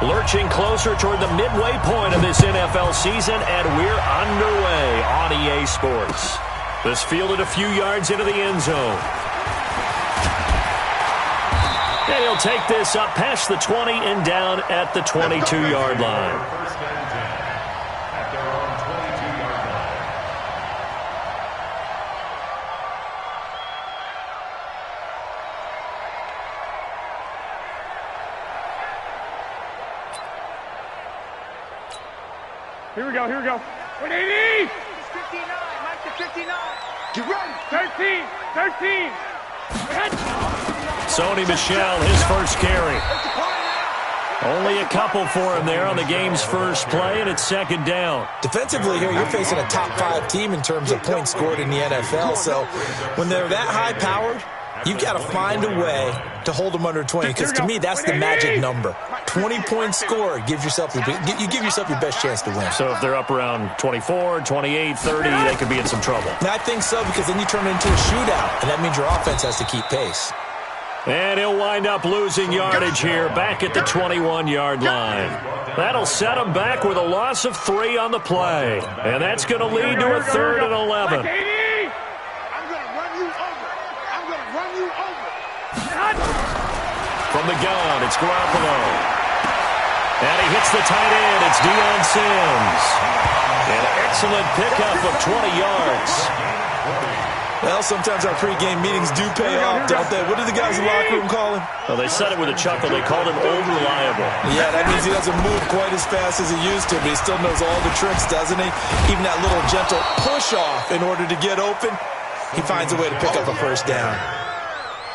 Lurching closer toward the midway point of this NFL season, and we're underway on EA Sports. This fielded a few yards into the end zone. And he'll take this up past the 20 and down at the 22-yard line. Here we go, here we go. 180! 59, Mike to 59. Get ready. 13. Sony Michel, his first carry. Only a couple for him there on the game's first play, and it's second down. Defensively here, you're facing a top 5 team in terms of points scored in the NFL. So when they're that high-powered, you've got to find a way to hold them under 20, because to me, that's the magic number. 20 points scored, you give yourself your best chance to win. So if they're up around 24, 28, 30, they could be in some trouble. And I think so, because then you turn it into a shootout, and that means your offense has to keep pace. And he'll wind up losing yardage here back at the 21-yard line. That'll set him back with a loss of 3 on the play. And that's going to lead to a 3rd and 11. I'm going to run you over. From the gun, it's Garoppolo. And he hits the tight end. It's Deion Sims. An excellent pickup of 20 yards. Well, sometimes our pregame meetings do pay off, don't they? What do the guys in the locker room call him? Well, they said it with a chuckle. They called him old reliable. Yeah, that means he doesn't move quite as fast as he used to, but he still knows all the tricks, doesn't he? Even that little gentle push-off in order to get open, he finds a way to pick up a first down.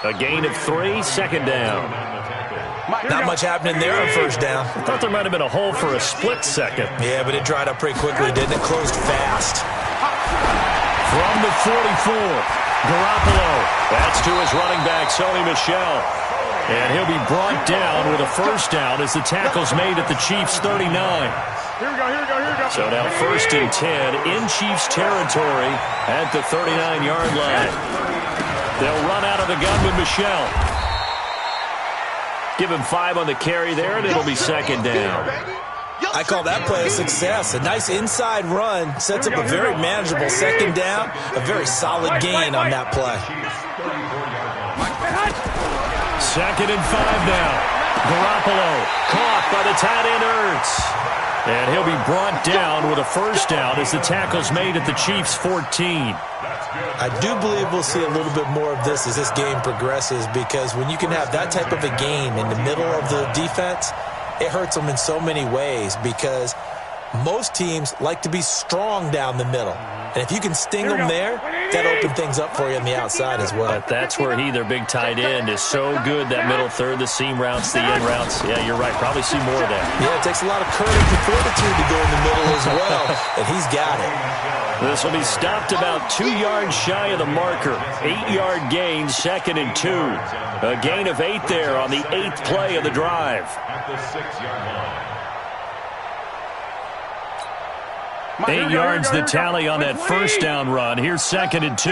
A gain of 3, second down. Not much happening there on first down. I thought there might have been a hole for a split second. Yeah, but it dried up pretty quickly, didn't it? Closed fast. From the 44, Garoppolo. That's to his running back, Sony Michel. And he'll be brought down with a first down as the tackle's made at the Chiefs' 39. Here we go. So now 1st and 10 in Chiefs territory at the 39-yard line. They'll run out of the gun with Michel. Give him 5 on the carry there, and it'll be second down. I call that play a success. A nice inside run sets up a very manageable second down. A very solid gain on that play. 2nd and 5 now. Garoppolo caught by the tight end Ertz. And he'll be brought down with a first down as the tackle's made at the Chiefs' 14. I do believe we'll see a little bit more of this as this game progresses, because when you can have that type of a game in the middle of the defense, it hurts them in so many ways, because most teams like to be strong down the middle. And if you can sting them there, that opens things up for you on the outside as well. But that's where their big tight end, is so good, that middle third, the seam routes, the in routes. Yeah, you're right. Probably see more of that. Yeah, it takes a lot of courage and fortitude to go in the middle as well, and he's got it. This will be stopped about 2 yards shy of the marker. 8-yard gain, 2nd and 2. A gain of 8 there on the 8th play of the drive. At the 6-yard line. 8 yards the tally on that first down run. Here's 2nd and 2.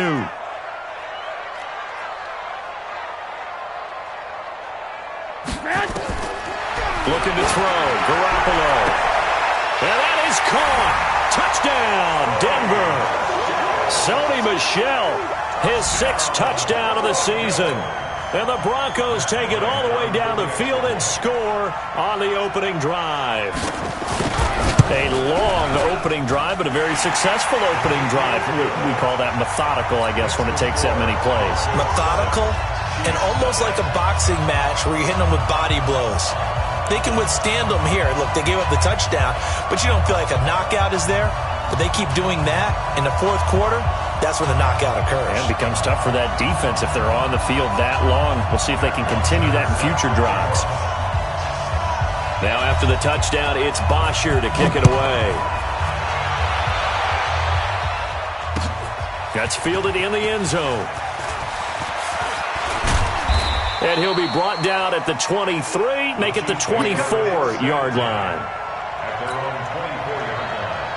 Looking to throw. Garoppolo. And that is caught. Touchdown, Denver. Sony Michel, his 6th touchdown of the season. And the Broncos take it all the way down the field and score on the opening drive. A long opening drive, but a very successful opening drive. We call that methodical, I guess, when it takes that many plays. Methodical and almost like a boxing match where you're hitting them with body blows. They can withstand them here. Look, they gave up the touchdown, but you don't feel like a knockout is there. But they keep doing that in the 4th quarter. That's when the knockout occurs. And it becomes tough for that defense if they're on the field that long. We'll see if they can continue that in future drives. Now after the touchdown, it's Bosher to kick it away. That's fielded in the end zone. And he'll be brought down at the 23, make it the 24-yard line. At their own 24-yard line.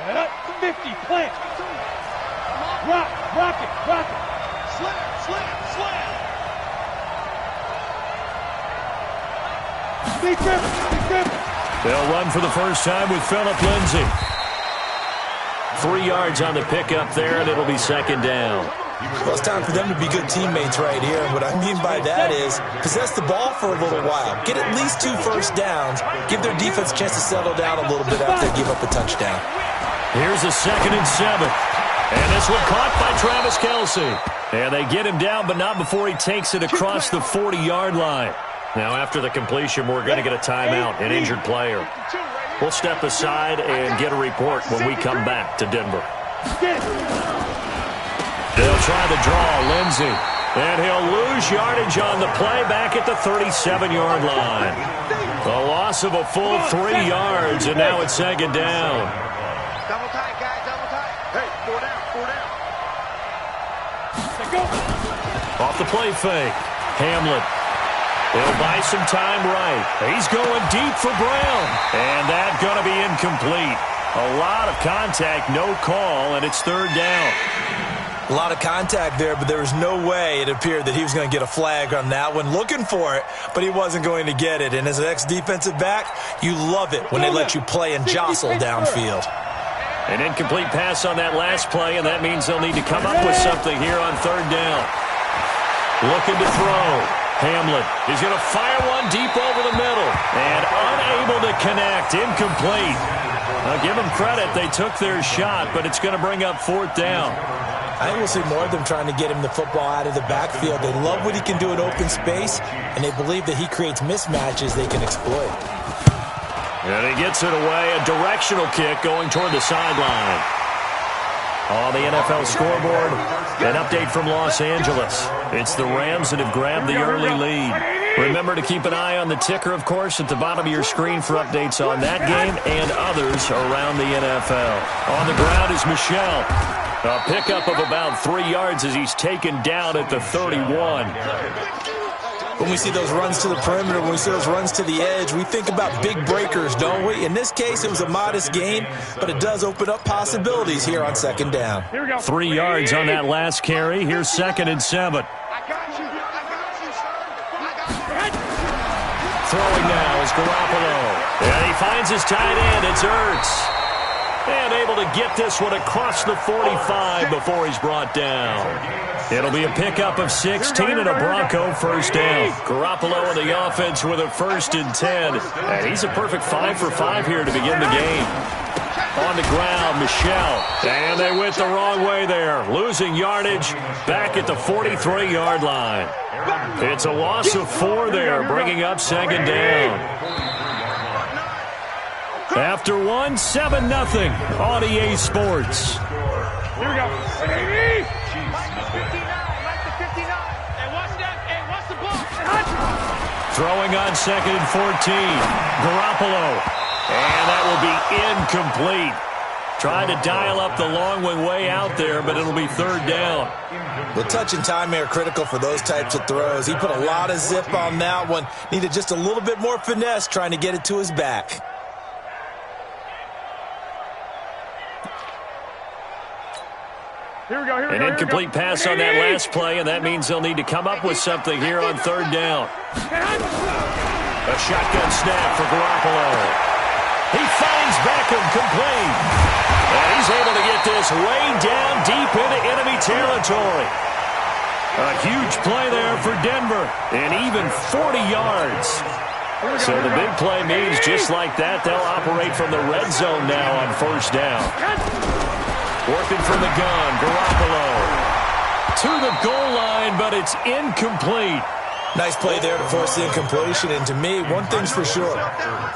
Set up, 50, plant. Rock. Block it. Slam. Big grip. They'll run for the first time with Phillip Lindsay. 3 yards on the pickup there, and it'll be second down. Well, it's time for them to be good teammates right here. And what I mean by that is possess the ball for a little while. Get at least 2 first downs. Give their defense a chance to settle down a little bit after they give up a touchdown. Here's a 2nd and 7. And this one caught by Travis Kelce. And they get him down, but not before he takes it across the 40-yard line. Now, after the completion, we're going to get a timeout, an injured player. We'll step aside and get a report when we come back to Denver. They'll try to draw Lindsay. And he'll lose yardage on the play back at the 37-yard line. A loss of a full 3 yards, and now it's second down. Double tight, guys, double tight. Hey, 4 down. Go. Off the play fake. Hamlin. He'll buy some time right. He's going deep for Brown. And that's going to be incomplete. A lot of contact, no call, and it's third down. A lot of contact there, but there was no way it appeared that he was going to get a flag on that one. Looking for it, but he wasn't going to get it. And as an ex-defensive back, you love it when they let you play and jostle downfield. An incomplete pass on that last play, and that means they'll need to come up with something here on third down. Looking to throw. Hamlin is going to fire one deep over the middle. And unable to connect. Incomplete. Now, give them credit. They took their shot, but it's going to bring up fourth down. I think we'll see more of them trying to get him the football out of the backfield. They love what he can do in open space, and they believe that he creates mismatches they can exploit. And he gets it away. A directional kick going toward the sideline. On the NFL scoreboard, an update from Los Angeles. It's the Rams that have grabbed the early lead. Remember to keep an eye on the ticker, of course, at the bottom of your screen for updates on that game and others around the NFL. On the ground is Michel. A pickup of about 3 yards as he's taken down at the 31. When we see those runs to the perimeter, when we see those runs to the edge, we think about big breakers, don't we? In this case, it was a modest gain, but it does open up possibilities here on second down. 3 yards on that last carry. Here's 2nd and 7. Throwing now is Garoppolo. And he finds his tight end. It's Ertz. And able to get this one across the 45 before he's brought down. It'll be a pickup of 16 and a Bronco first down. Garoppolo in the offense with a 1st and 10. And he's a perfect 5 for 5 here to begin the game. On the ground, Michel. And they went the wrong way there. Losing yardage back at the 43-yard line. It's a loss of 4 there, bringing up second down. After 1, 7-0 on EA Sports. Here we go. Throwing on 2nd and 14. Garoppolo. And that will be incomplete. Trying to dial up the long one way out there, but it'll be third down. The touch and time are critical for those types of throws. He put a lot of zip on that one. Needed just a little bit more finesse trying to get it to his back. An incomplete pass on that last play, and that means they'll need to come up with something here on third down. A shotgun snap for Garoppolo. He finds Beckham complete. And he's able to get this way down deep into enemy territory. A huge play there for Denver, and even 40 yards. So the big play means just like that, they'll operate from the red zone now on first down. Working from the gun, Garoppolo. To the goal line, but it's incomplete. Nice play there to force the incompletion. And to me, one thing's for sure.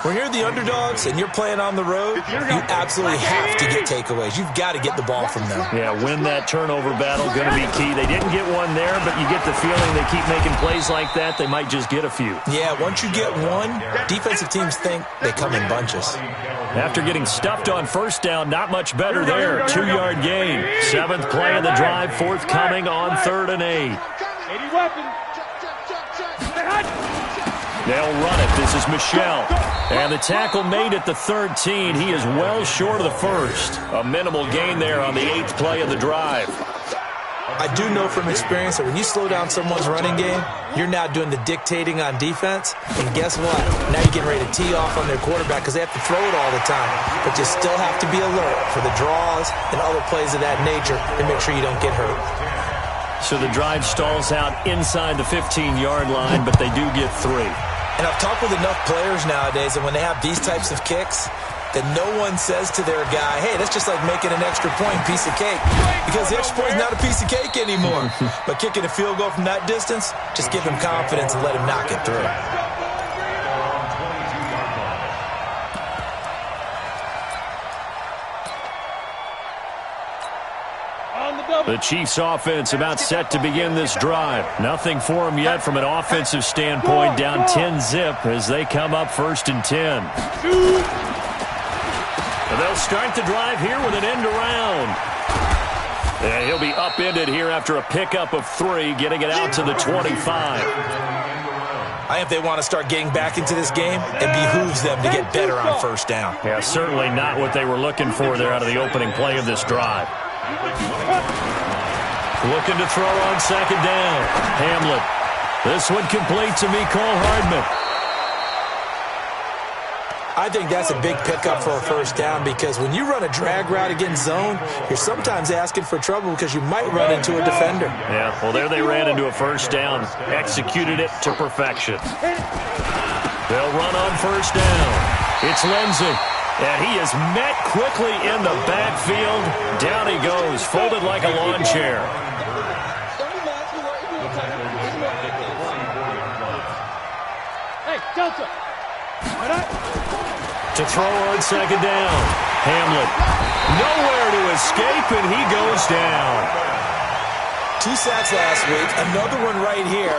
When you're the underdogs and you're playing on the road, you absolutely have to get takeaways. You've got to get the ball from them. Yeah, win that turnover battle, going to be key. They didn't get one there, but you get the feeling they keep making plays like that, they might just get a few. Yeah, once you get one, defensive teams think they come in bunches. After getting stuffed on first down, not much better there. 2-yard gain. 7th play of the drive, forthcoming on 3rd and 8. They'll run it. This is Michel. And the tackle made at the 13. He is well short of the first. A minimal gain there on the 8th play of the drive. I do know from experience that when you slow down someone's running game, you're now doing the dictating on defense. And guess what? Now you're getting ready to tee off on their quarterback because they have to throw it all the time. But you still have to be alert for the draws and other plays of that nature and make sure you don't get hurt. So the drive stalls out inside the 15-yard line, but they do get 3. And I've talked with enough players nowadays that when they have these types of kicks, that no one says to their guy, hey, that's just like making an extra point, piece of cake. Because the extra point is not a piece of cake anymore. But kicking a field goal from that distance, just give him confidence and let him knock it through. The Chiefs offense about set to begin this drive. Nothing for them yet from an offensive standpoint. Down 10-zip as they come up 1st and 10. They'll start the drive here with an end around. And he'll be upended here after a pickup of 3, getting it out to the 25. I think they want to start getting back into this game. It behooves them to get better on 1st down. Yeah, certainly not what they were looking for there out of the opening play of this drive. Looking to throw on 2nd down. Hamlet. This one complete to Mecole Hardman. I think that's a big pickup for a 1st down because when you run a drag route against zone, you're sometimes asking for trouble because you might run into a defender. Yeah, well, there they ran into a 1st down. Executed it to perfection. They'll run on 1st down. It's Lindsey. And he is met quickly in the backfield. Down he goes, folded like a lawn chair. Hey, Delta. To throw on 2nd down. Hamlet. Nowhere to escape, and he goes down. 2 sacks last week. Another one right here.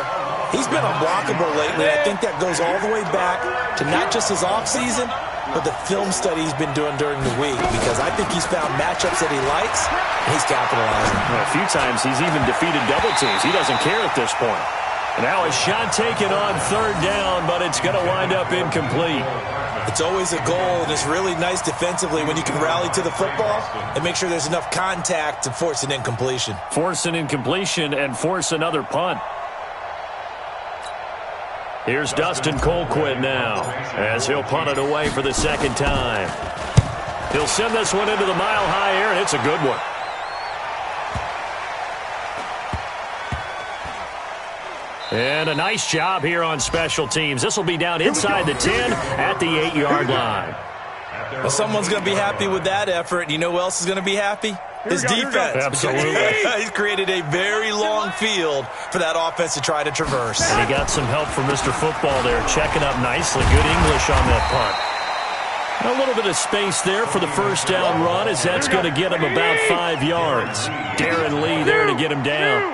He's been unblockable lately. I think that goes all the way back to not just his offseason, but the film study he's been doing during the week because I think he's found matchups that he likes, and he's capitalizing. Well, a few times he's even defeated double teams. He doesn't care at this point. Now a shot taken on 3rd down, but it's going to wind up incomplete. It's always a goal, and it's really nice defensively when you can rally to the football and make sure there's enough contact to force an incompletion. Force an incompletion and force another punt. Here's Dustin Colquitt now as he'll punt it away for the 2nd time. He'll send this one into the mile-high air, and it's a good one. And a nice job here on special teams. This will be down inside the 10 at the 8-yard line. Well, someone's going to be happy with that effort. You know who else is going to be happy? His defense. Absolutely. He's created a very long field for that offense to try to traverse. And he got some help from Mr. Football there, checking up nicely. Good English on that punt. A little bit of space there for the 1st down run as that's going to get him about 5 yards. Darren Lee there to get him down.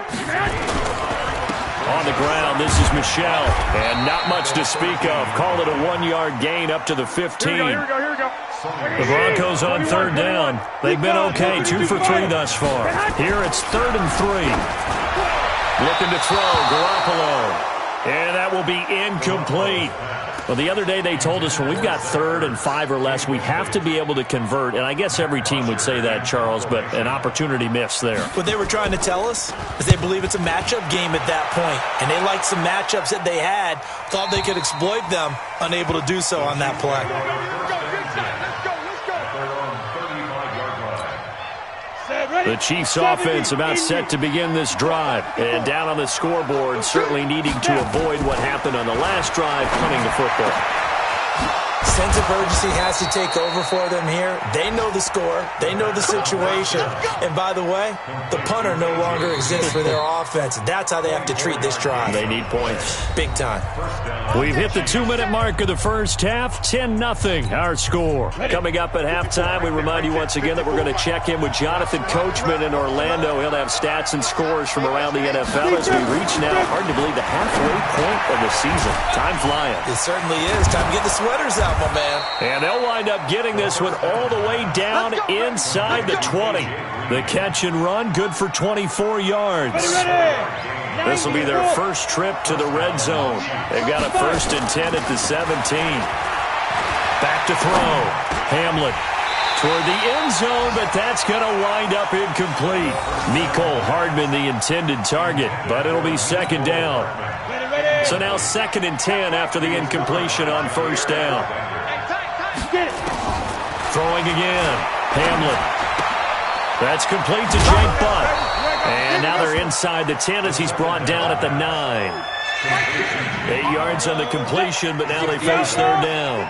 On the ground, this is Michelle. And not much to speak of. Call it a 1-yard gain up to the 15. Here we go. The Broncos on 3rd down. They've been okay, 2 for 3 thus far. Here it's 3rd and 3. Looking to throw, Garoppolo. And that will be incomplete. Well, the other day they told us when we've got 3rd and 5 or less, we have to be able to convert. And I guess every team would say that, Charles, but an opportunity missed there. What they were trying to tell us is they believe it's a matchup game at that point. And they liked some matchups that they had, thought they could exploit them, unable to do so on that play. The Chiefs offense about set to begin this drive. And down on the scoreboard, certainly needing to avoid what happened on the last drive, punting the football. Sense of urgency has to take over for them here. They know the score. They know the situation. And by the way, the punter no longer exists for their offense. That's how they have to treat this drive. They need points. Big time. We've hit the 2-minute mark of the first half. 10-0 our score. Coming up at halftime, we remind you once again that we're going to check in with Jonathan Coachman in Orlando. He'll have stats and scores from around the NFL as we reach now, hard to believe, the halfway point of the season. Time flying. It certainly is. Time to get the sweaters out, my man. And they'll wind up getting this one all the way down inside the 20. The catch and run, good for 24 yards. This will be their first trip to the red zone. They've got a 1st and 10 at the 17. Back to throw. Hamlet toward the end zone, but that's going to wind up incomplete. Mecole Hardman, the intended target, but it'll be second down. So now 2nd and 10 after the incompletion on first down. Throwing again. Hamlin. That's complete to Jake Butt. And now they're inside the 10 as he's brought down at the 9. 8 yards on the completion, but now they face third down.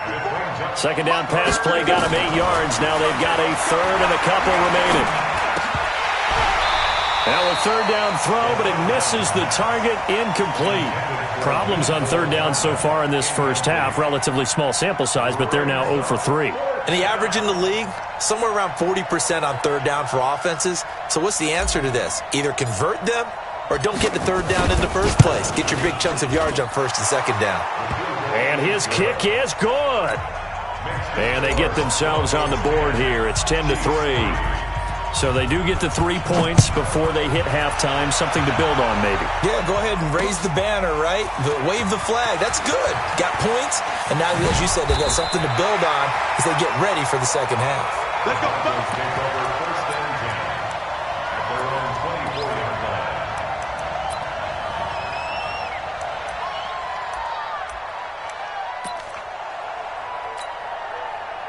Second down pass play got him 8 yards. Now they've got a third and a couple remaining. Now a third down throw, but it misses the target, incomplete. Problems on third down so far in this first half. Relatively small sample size, but they're now 0 for 3. And the average in the league, somewhere around 40% on third down for offenses. So what's the answer to this? Either convert them or don't get the third down in the first place. Get your big chunks of yards on first and second down. And his kick is good. And they get themselves on the board here. It's 10-3. So they do get the 3 points before they hit halftime. Something to build on, maybe. Yeah, go ahead and raise the banner, right? Wave the flag. That's good. Got points. And now, as you said, they got something to build on as they get ready for the second half. Let's go.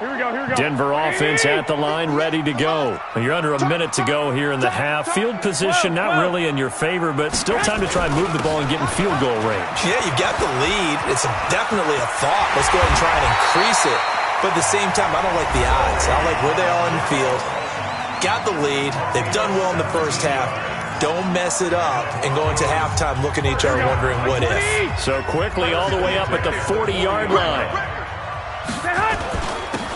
Here we go. Denver offense at the line, ready to go. You're under a minute to go here in the half. Field position not really in your favor, but still time to try and move the ball and get in field goal range. Yeah, you got the lead. It's definitely a thought. Let's go ahead and try and increase it. But at the same time, I don't like the odds. I don't like where they are in the field. Got the lead. They've done well in the first half. Don't mess it up and go into halftime looking at each other wondering what if. So quickly all the way up at the 40-yard line.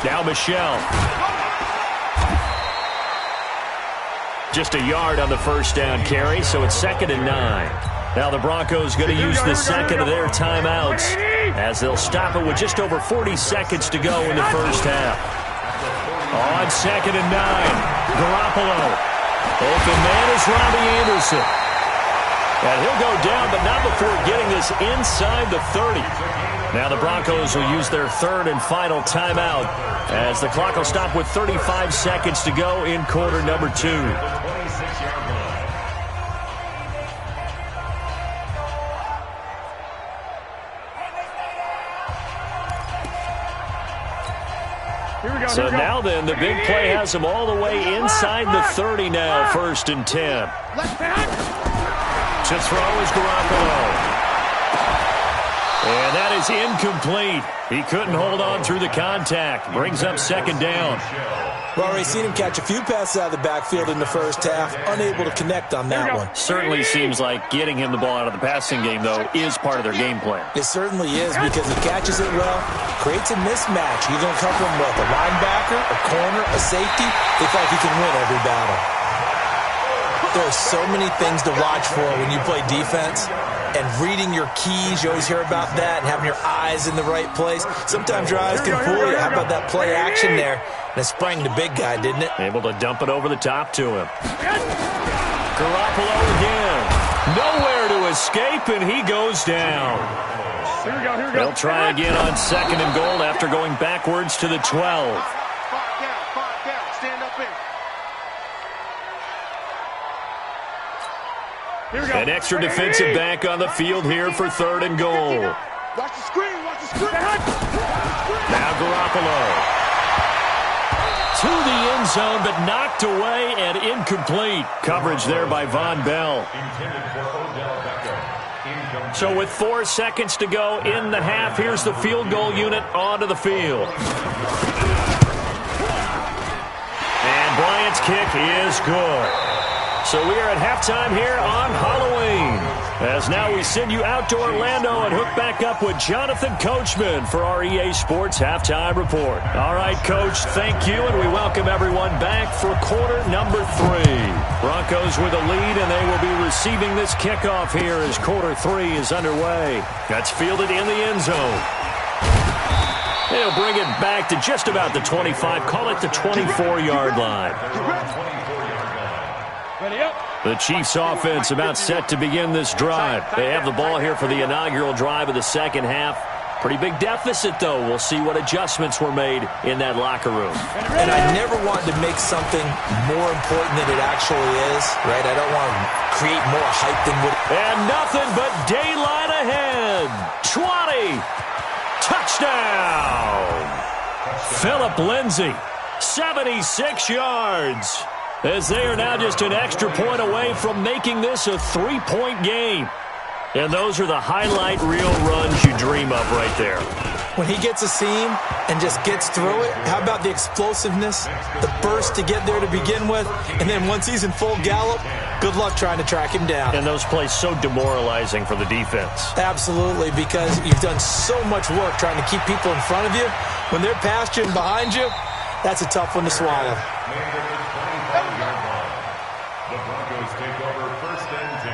Now Michelle. Just a yard on the first down carry, so it's 2nd and 9. Now the Broncos going to use the second of their timeouts as they'll stop it with just over 40 seconds to go in the first half. On 2nd and 9, Garoppolo. Open man is Robbie Anderson. And he'll go down, but not before getting this inside the 30. Now the Broncos will use their third and final timeout as the clock will stop with 35 seconds to go in quarter number 2. So now then, the big play has them all the way inside the 30 now, 1st and 10. To throw is Garoppolo. And that is incomplete. He couldn't hold on through the contact. Brings up 2nd down. Well, we've seen him catch a few passes out of the backfield in the first half. Unable to connect on that one. Certainly seems like getting him the ball out of the passing game, though, is part of their game plan. It certainly is because he catches it well, creates a mismatch. You're going to cover him with a linebacker, a corner, a safety. They feel like he can win every battle. There are so many things to watch for when you play defense. And reading your keys, you always hear about that, and having your eyes in the right place. Sometimes your eyes can fool you. How about that play action there? And it sprang the big guy, didn't it? Able to dump it over the top to him. Garoppolo again. Nowhere to escape, and he goes down. They'll try again on 2nd and goal after going backwards to the 12. Stand up in. An extra defensive back on the field here for 3rd and goal. Watch the screen. Now Garoppolo. To the end zone, but knocked away and incomplete. Coverage there by Von Bell. So with 4 seconds to go in the half, here's the field goal unit onto the field. And Bryant's kick is good. So we are at halftime here on Halloween. As now we send you out to Orlando and hook back up with Jonathan Coachman for our EA Sports Halftime Report. All right, Coach, thank you, and we welcome everyone back for quarter number 3. Broncos with a lead, and they will be receiving this kickoff here as quarter 3 is underway. That's fielded in the end zone. They'll bring it back to just about the 25, call it the 24-yard line. The Chiefs offense about set to begin this drive. They have the ball here for the inaugural drive of the second half. Pretty big deficit, though. We'll see what adjustments were made in that locker room. And I never want to make something more important than it actually is, right? I don't want to create more hype than what... And nothing but daylight ahead. 20. Touchdown. Philip Lindsay, 76 yards. As they are now just an extra point away from making this a 3-point game. And those are the highlight reel runs you dream of right there. When he gets a seam and just gets through it, how about the explosiveness, the burst to get there to begin with, and then once he's in full gallop, good luck trying to track him down. And those plays so demoralizing for the defense. Absolutely, because you've done so much work trying to keep people in front of you. When they're past you and behind you, that's a tough one to swallow. The Broncos take over 1st and 10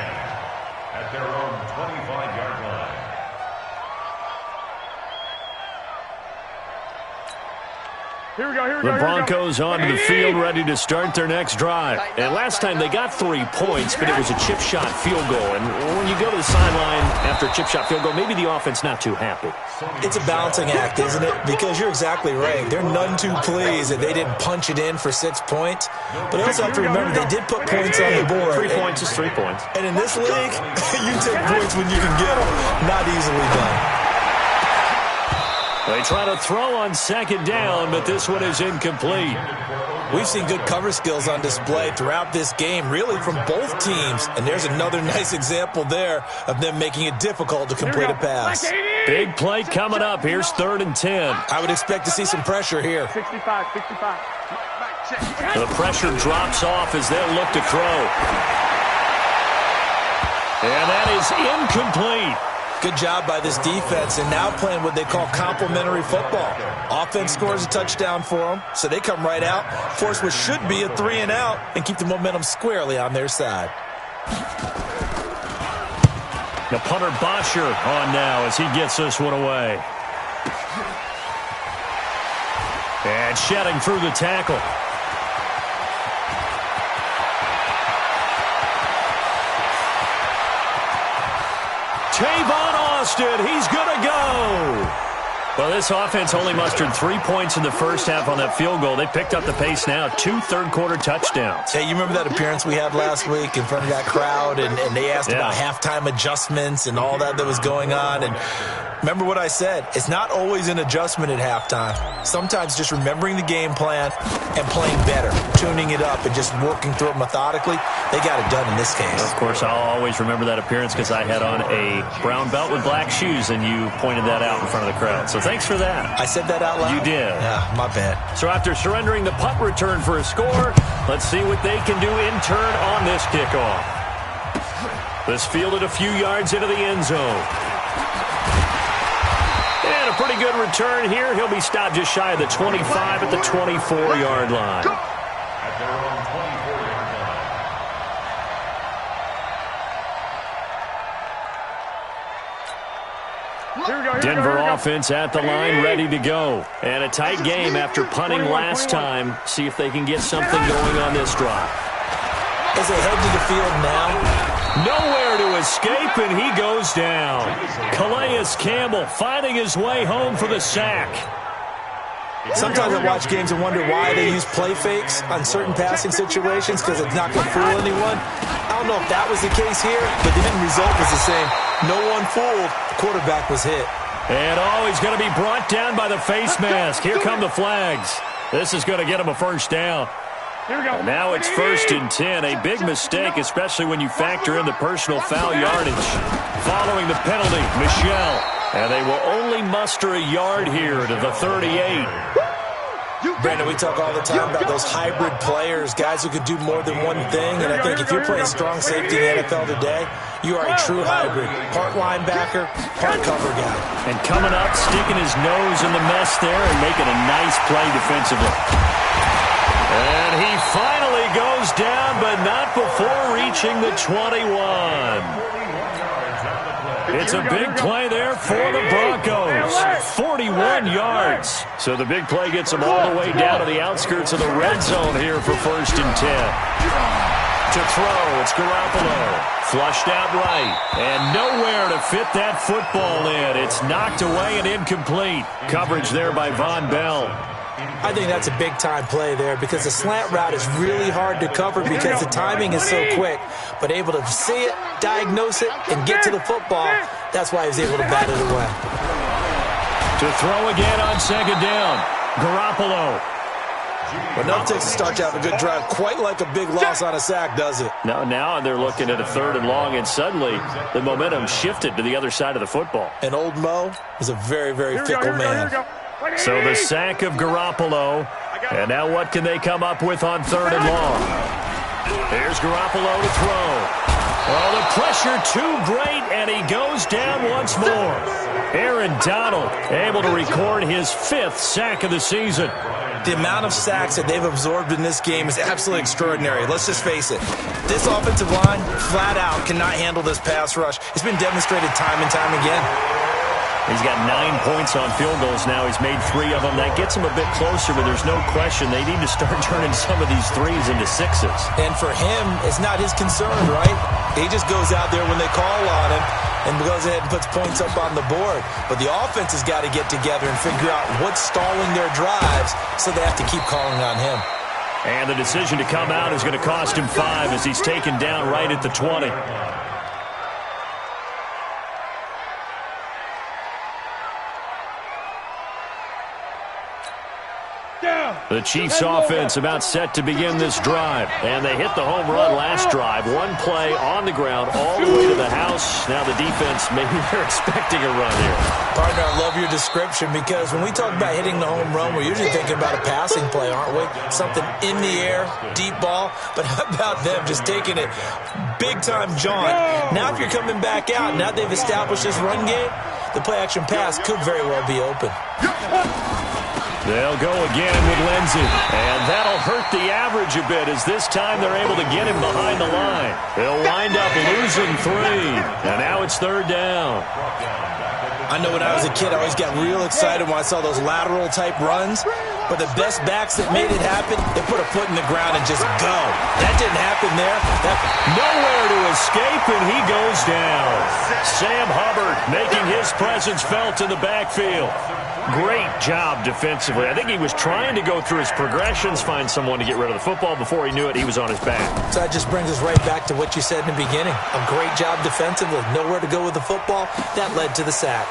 at their own 25-yard line. Here we go, here we The go. Broncos onto the field, ready to start their next drive. And last time they got 3 points, but it was a chip shot field goal. And when you go to the sideline after a chip shot field goal, maybe the offense not too happy. It's a balancing act, isn't it? Because you're exactly right. They're none too pleased that they didn't punch it in for 6 points. But I also have to remember they did put points on the board. 3 points is 3 points. And in this league, you take points when you can get them. Not easily done. They try to throw on 2nd down, but this one is incomplete. We've seen good cover skills on display throughout this game, really from both teams. And there's another nice example there of them making it difficult to complete a pass. Big play coming up. Here's 3rd and 10. I would expect to see some pressure here. 65. The pressure drops off as they'll look to throw. And that is incomplete. Good job by this defense, and now playing what they call complementary football. Offense scores a touchdown for them, so they come right out, force what should be a 3 and out, and keep the momentum squarely on their side. The punter Bosher on now as he gets this one away. And shedding through the tackle. Tavon Austin, he's going to go. Well, this offense only mustered 3 points in the first half on that field goal. They picked up the pace now, 2 third-quarter touchdowns. Hey, you remember that appearance we had last week in front of that crowd, and they asked about halftime adjustments and all that was going on, and remember what I said, it's not always an adjustment at halftime. Sometimes just remembering the game plan and playing better, tuning it up and just working through it methodically, they got it done in this case. Of course, I'll always remember that appearance because I had on a brown belt with black shoes, and you pointed that out in front of the crowd. So thanks for that. I said that out loud? You did. Yeah, my bad. So after surrendering the punt return for a score, let's see what they can do in turn on this kickoff. This fielded a few yards into the end zone. And a pretty good return here. He'll be stopped just shy of the 25 at the 24-yard line. At their own 24-yard line. Denver offense at the line, ready to go. And a tight game after punting last time. See if they can get something going on this drive. As they head to the field now, nowhere to escape, and he goes down. Calais Campbell finding his way home for the sack. sometimes I watch games and wonder why they use play fakes on certain passing situations because it's not going to fool anyone. I don't know if that was the case here, but the end result was the same. No one fooled. The quarterback was hit. And he's going to be brought down by the face mask. Here come the flags. This is going to get him a first down. Here we go. And now it's 1st and 10. A big mistake, especially when you factor in the personal foul yardage. Following the penalty, Michelle. And they will only muster a yard here to the 38. Brandon, we talk all the time about those hybrid players, guys who could do more than one thing. And I think if you're playing strong safety in the NFL today, you are a true hybrid. Part linebacker, part cover guy. And coming up, sticking his nose in the mess there and making a nice play defensively. And he finally goes down, but not before reaching the 21. It's a big play there for the Broncos. 41 yards. So the big play gets them all the way down to the outskirts of the red zone here for 1st and 10. To throw, it's Garoppolo. Flushed out right, and nowhere to fit that football in. It's knocked away and incomplete. Coverage there by Von Bell. I think that's a big-time play there because the slant route is really hard to cover because the timing is so quick. But able to see it, diagnose it, and get to the football, that's why he was able to bat it away. To throw again on second down, Garoppolo. But no Texas starts out a good drive, quite like a big loss on a sack, does it? Now they're looking at a 3rd and long, and suddenly the momentum shifted to the other side of the football. And old Mo is a very, very fickle man. So the sack of Garoppolo, and now what can they come up with on 3rd and long? Here's Garoppolo to throw. Oh, the pressure too great, and he goes down once more. Aaron Donald able to record his 5th sack of the season. The amount of sacks that they've absorbed in this game is absolutely extraordinary. Let's just face it. This offensive line, flat out, cannot handle this pass rush. It's been demonstrated time and time again. He's got 9 points on field goals now. He's made 3 of them. That gets him a bit closer, but there's no question they need to start turning some of these 3s into 6s. And for him, it's not his concern, right? He just goes out there when they call on him and goes ahead and puts points up on the board. But the offense has got to get together and figure out what's stalling their drives, so they have to keep calling on him. And the decision to come out is going to cost him 5 as he's taken down right at the 20. The Chiefs offense about set to begin this drive. And they hit the home run last drive. 1 play on the ground all the way to the house. Now the defense, maybe they're expecting a run here. Partner, I love your description because when we talk about hitting the home run, we're usually thinking about a passing play, aren't we? Something in the air, deep ball. But how about them just taking it big-time jaunt? Now if you're coming back out, now they've established this run game, the play-action pass could very well be open. They'll go again with Lindsey, and that'll hurt the average a bit as this time they're able to get him behind the line. They'll wind up losing 3, and now it's 3rd down. I know when I was a kid, I always got real excited when I saw those lateral-type runs, but the best backs that made it happen, they put a foot in the ground and just go. That didn't happen there. Nowhere to escape, and he goes down. Sam Hubbard making his presence felt in the backfield. Great job defensively. I think he was trying to go through his progressions, find someone to get rid of the football. Before he knew it, he was on his back. So that just brings us right back to what you said in the beginning. A great job defensively. Nowhere to go with the football. That led to the sack.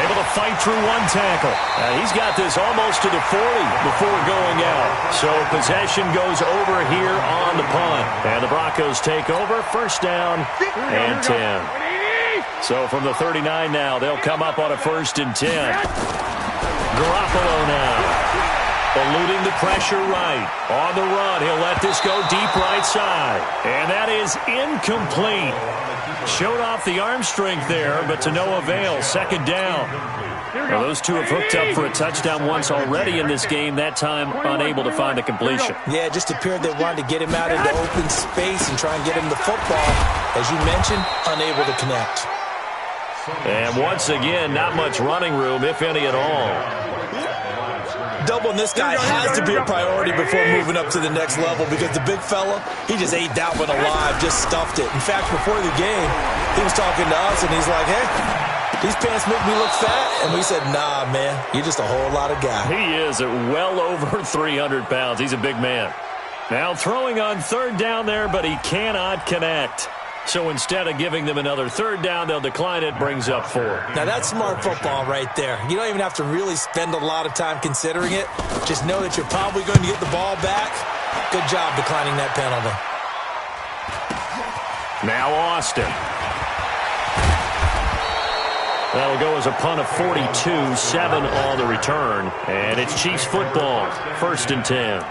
Able to fight through 1 tackle. He's got this almost to the 40 before going out. So possession goes over here on the punt. And the Broncos take over. 1st down and 10. So from the 39 now, they'll come up on a 1st and 10. Garoppolo now. Eluding the pressure right. On the run, he'll let this go deep right side. And that is incomplete. Showed off the arm strength there, but to no avail. 2nd down. Well, those two have hooked up for a touchdown once already in this game, that time unable to find the completion. Yeah, it just appeared they wanted to get him out into open space and try and get him the football. As you mentioned, unable to connect. And once again, not much running room, if any at all. Doubling this guy has to be a priority before moving up to the next level because the big fella, he just ate that one alive, just stuffed it. In fact, before the game, he was talking to us, and he's like, hey, these pants make me look fat. And we said, nah, man, you're just a whole lot of guy. He is at well over 300 pounds. He's a big man. Now throwing on 3rd down there, but he cannot connect. So instead of giving them another 3rd down, they'll decline it, brings up 4. Now that's smart football right there. You don't even have to really spend a lot of time considering it. Just know that you're probably going to get the ball back. Good job declining that penalty. Now Austin. That'll go as a punt of 42, 7 on the return. And it's Chiefs football, 1st and 10.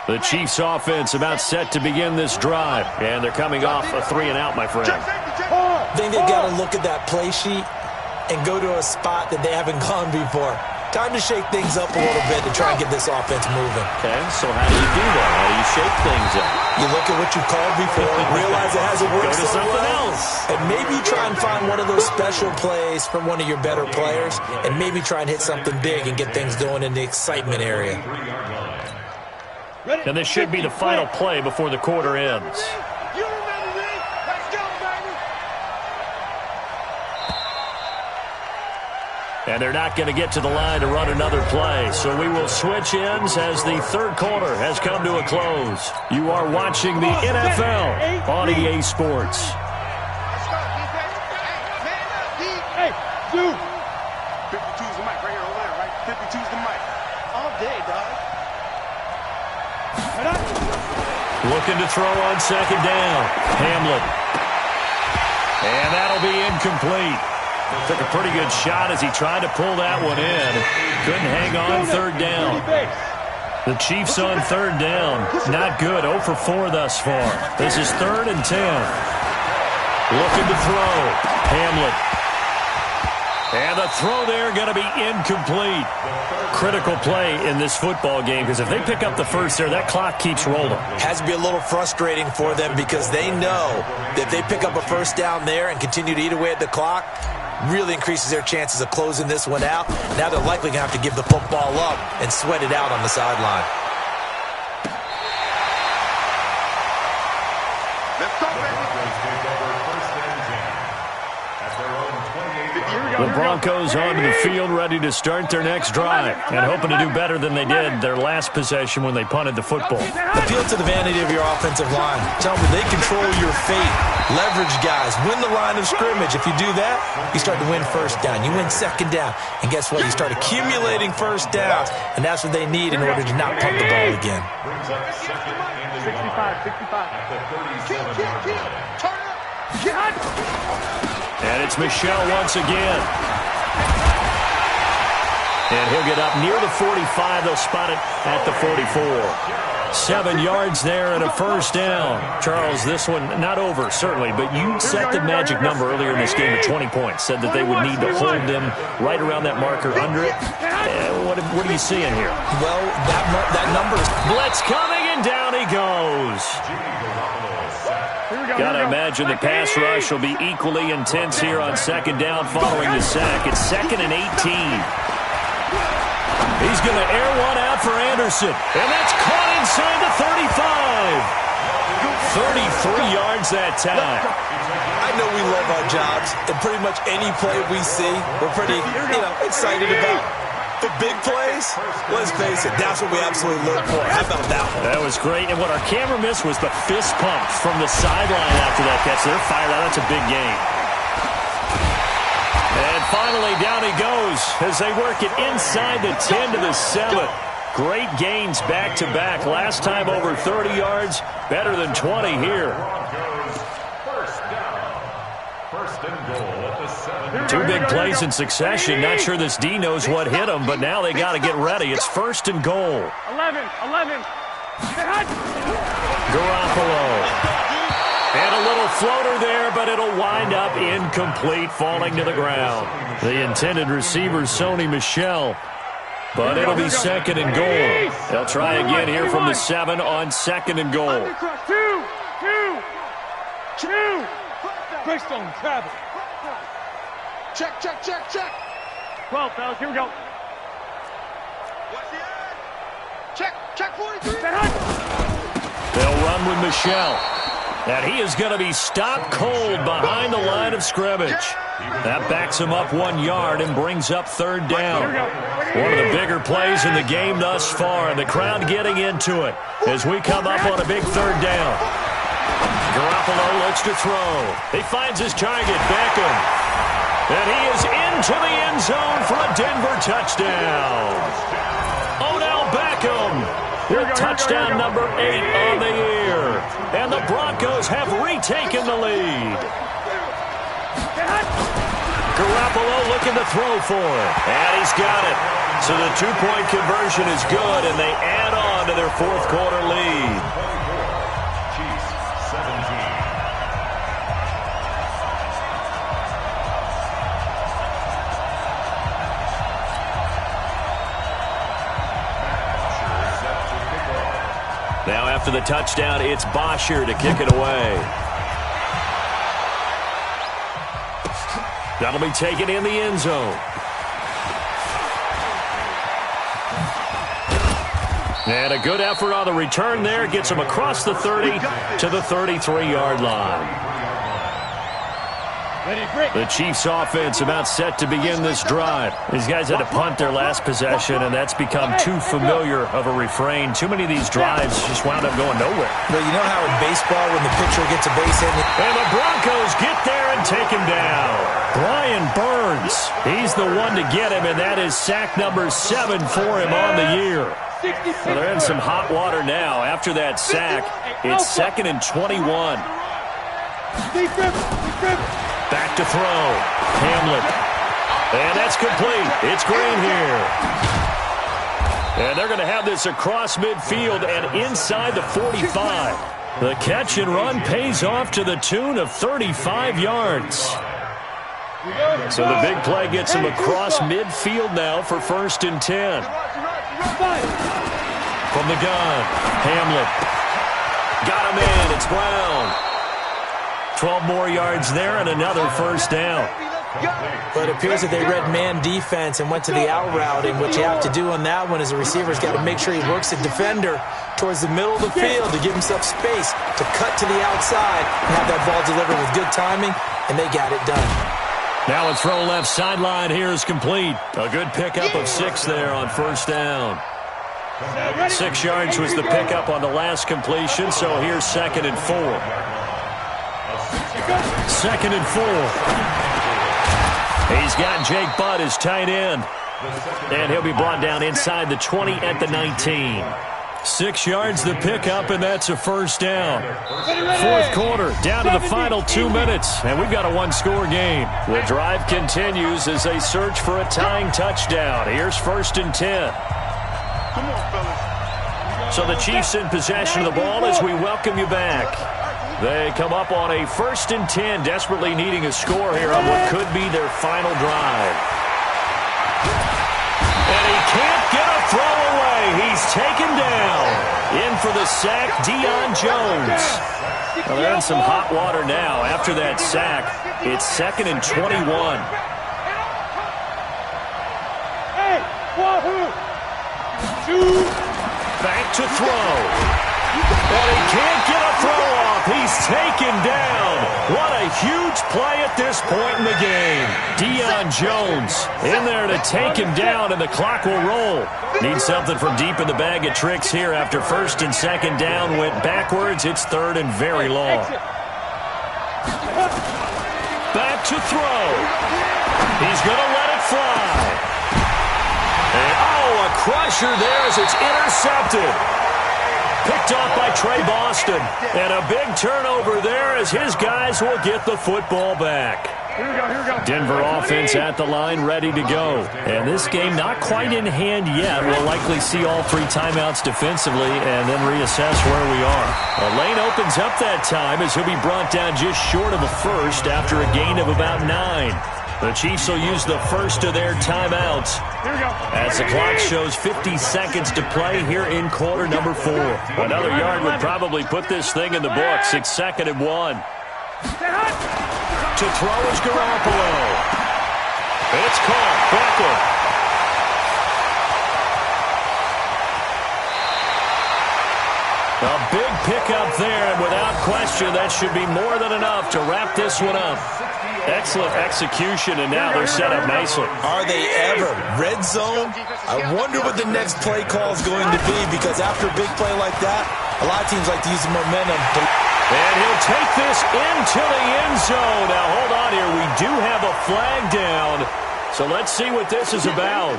The Chiefs offense about set to begin this drive. And they're coming off a 3-and-out, my friend. I think they've got to look at that play sheet and go to a spot that they haven't gone before. Time to shake things up a little bit to try and get this offense moving. Okay, so how do you do that? How do you shake things up? You look at what you called before, realize it hasn't worked Go to so something well, else. and maybe try and find one of those special plays from one of your better players, and maybe try and hit something big and get things going in the excitement area. And this should be the final play before the quarter ends. You remember me? Let's go, baby. And they're not going to get to the line to run another play. So we will switch ends as the third quarter has come to a close. You are watching the NFL on EA Sports. Let's go, defense. Hey, man up, D. Hey, dude. 52's the mic right here over there, right? 52's the mic. All day, dog. Looking to throw on second down. Hamlin. And that'll be incomplete. Took a pretty good shot as he tried to pull that one in. Couldn't hang on third down. The Chiefs on third down. Not good. 0 for 4 thus far. This is 3rd and 10. Looking to throw. Hamlin. And the throw there going to be incomplete. Critical play in this football game because if they pick up the first there, that clock keeps rolling. Has to be a little frustrating for them because they know that if they pick up a first down there and continue to eat away at the clock, really increases their chances of closing this one out. Now they're likely going to have to give the football up and sweat it out on the sideline. Let's go, baby. The Broncos onto the field ready to start their next drive and hoping to do better than they did their last possession when they punted the football. Appeal to the vanity of your offensive line. Tell them they control your fate. Leverage guys. Win the line of scrimmage. If you do that, you start to win first down. You win second down. And guess what? You start accumulating first downs, and that's what they need in order to not punt the ball again. 65. Turn up. And it's Michel once again. And he'll get up near the 45. They'll spot it at the 44. 7 yards there and a first down. Charles, this one not over, certainly, but you set the magic number earlier in this game at 20 points. Said that they would need to hold them right around that marker under it. What are you seeing here? Well, that number is... Blitz coming, and down he goes. Got to imagine the pass rush will be equally intense here on second down following the sack. It's 2nd and 18. He's going to air one out for Anderson. And that's caught inside the 35. 33 yards that time. I know we love our jobs, and pretty much any play we see, we're pretty, excited about. The big plays, let's face it, that's what we absolutely live for. How about that one? That was great. And what our camera missed was the fist pump from the sideline after that catch. They're fired out. That's a big game. And finally, down he goes as they work it inside the 10 to the 7. Great gains back-to-back. Last time over 30 yards, better than 20 here. First and goal at the 7. 2 big plays in succession. Not sure this D knows what hit him, but now they got to get ready. It's 1st and goal. 11. Garoppolo. And a little floater there, but it'll wind up incomplete, falling to the ground. The intended receiver, Sony Michel. But it'll be 2nd and goal. They'll try again here from the 7 on 2nd and goal. Two. Greystone, travel. Check. 12, fellas, here we go. Check 43. They'll run with Michel. And he is going to be stopped cold behind the line of scrimmage. That backs him up 1 yard and brings up 3rd down. One of the bigger plays in the game thus far, and the crowd getting into it as we come up on a big 3rd down. Garoppolo looks to throw. He finds his target, Beckham. And he is into the end zone for a Denver touchdown. Odell Beckham with touchdown number 8 on the year. And the Broncos have retaken the lead. Garoppolo looking to throw for it. And he's got it. So the 2-point conversion is good, and they add on to their 4th quarter lead. Chiefs 17. Now after the touchdown, it's Bosher to kick it away. That'll be taken in the end zone. And a good effort on the return there. Gets him across the 30 to the 33-yard line. The Chiefs offense about set to begin this drive. These guys had to punt their last possession, and that's become too familiar of a refrain. Too many of these drives just wound up going nowhere. But you know how in baseball when the pitcher gets a base hit? And the Broncos get there and take him down. Brian Burns, he's the one to get him, and that is sack number 7 for him on the year. Well, they're in some hot water now. After that sack, it's 2nd and 21. Back to throw. Hamlet. And that's complete. It's Green here. And they're going to have this across midfield and inside the 45. The catch and run pays off to the tune of 35 yards. So the big play gets him across midfield now for 1st and 10. From the gun, Hamlet. Got him in. It's Brown. 12 more yards there and another 1st down. But it appears that they read man defense and went to the out route, and what you have to do on that one is the receiver's got to make sure he works the defender towards the middle of the field to give himself space to cut to the outside and have that ball delivered with good timing, and they got it done. Now a throw left sideline here is complete. A good pickup of 6 there on 1st down. 6 yards was the pickup on the last completion, so here's 2nd and 4. 2nd and 4. He's got Jake Butt as tight end. And he'll be brought down inside the 20 at the 19. 6 yards the pickup, and that's a 1st down. 4th quarter, down to the final 2 minutes, and we've got a 1-score game. The drive continues as they search for a tying touchdown. Here's 1st and 10. So the Chiefs in possession of the ball as we welcome you back. They come up on a 1st and 10, desperately needing a score here on what could be their final drive. And he can't get a throw away. He's taken down. In for the sack, Deion Jones. Well, they're in some hot water now. After that sack, it's 2nd and 21. Back to throw. But he can't get a throw off. He's taken down. What a huge play at this point in the game. Deion Jones in there to take him down, and the clock will roll. Need something from deep in the bag of tricks here after 1st and 2nd down went backwards. It's 3rd and very long. Back to throw. He's going to let it fly. And, a crusher there as it's intercepted. Picked off by Trey Boston. And a big turnover there as his guys will get the football back. Here we go. Denver offense at the line, ready to go. And this game not quite in hand yet. We'll likely see all 3 timeouts defensively and then reassess where we are. A lane opens up that time as he'll be brought down just short of a 1st after a gain of about 9. The Chiefs will use the first of their timeouts as the clock shows 50 seconds to play here in quarter number 4. Another yard would probably put this thing in the books. It's 2nd and 1. To throw is Garoppolo. It's caught. Beckham. A big pickup there, and without question, that should be more than enough to wrap this one up. Excellent execution, and now they're set up nicely. Are they ever? Red zone? I wonder what the next play call is going to be, because after a big play like that, a lot of teams like to use the momentum. And he'll take this into the end zone. Now, hold on here. We do have a flag down. So let's see what this is about.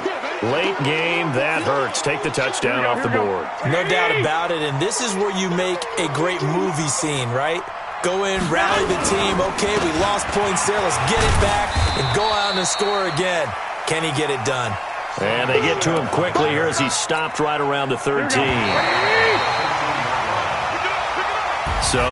Late game, that hurts. Take the touchdown off the board. No doubt about it, and this is where you make a great movie scene, right? Go in, rally the team. Okay, we lost points there. Let's get it back and go out and score again. Can he get it done? And they get to him quickly here as he stopped right around the 13. So